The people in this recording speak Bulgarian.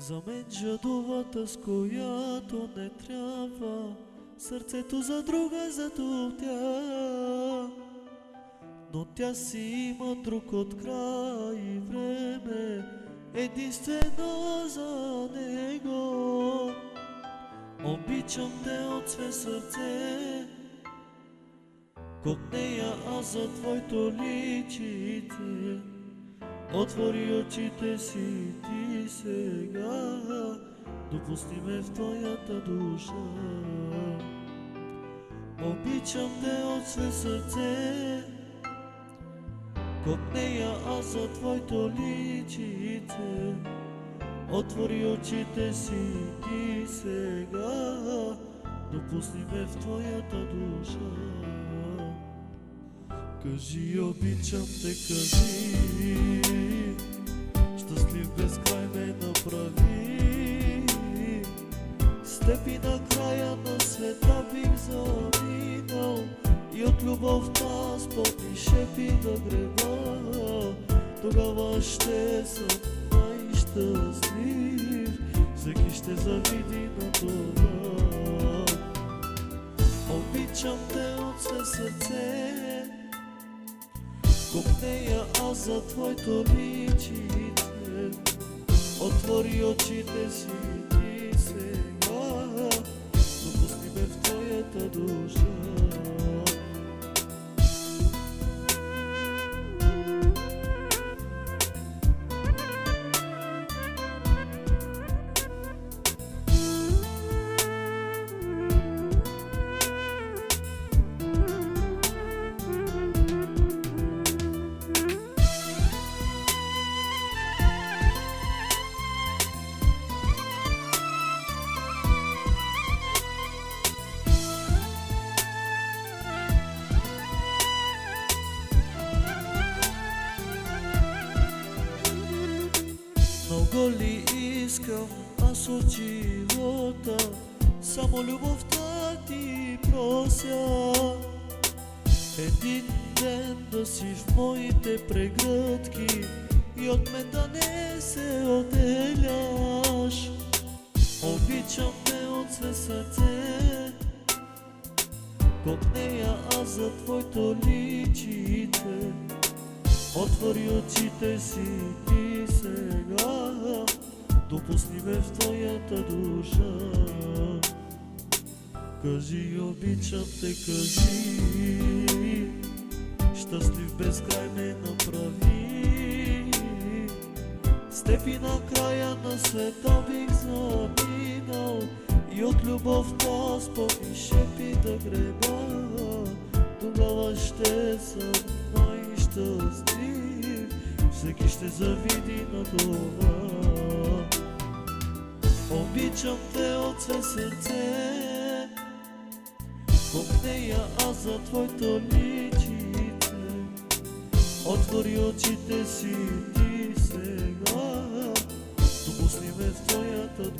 За мен жадувата, с която не трябва, сърцето за друга затоптя. Но тя си има друг от край и време, единствено за него. Обичам те от све сърце, копнея аз за твоето личице. Отвори очите си ти сега, допусти ме в твоята душа. Обичам те от све сърце, копнея аз за твоето личице. Отвори очите си ти сега, допусни ме в твоята душа. Кажи, обичам те, кажи, щастлив безкрай ме направи. С теб и на края на света бих заминал, и от любовта с потни шепи да греба. Тогава ще съм най-щастлив, всеки ще завиди на това. Обичам те от все сърце, копнея аз за твоето личице. Отвори очите си ти сега, допусни ме в твоята душа. Много ли искам аз от живота, само любовта ти прося. Един ден да си в моите прегръдки и от мен да не се отделяш. Обичам те от все сърце, копнея аз за твоето личице. Отвори очите си ти сега, допусни ме в твоята душа. Кажи, обичам те, кажи, щастлив безкрай ме направи. С теб и на края на света бих заминал, и от любовта с потни шепи да греба. Тогава ще съм най-щастлив, всеки ще завиди на това. Обичам те от все сърце, копнея аз за твоето личице. Отвори очите си ти сега, допусни ме в твоята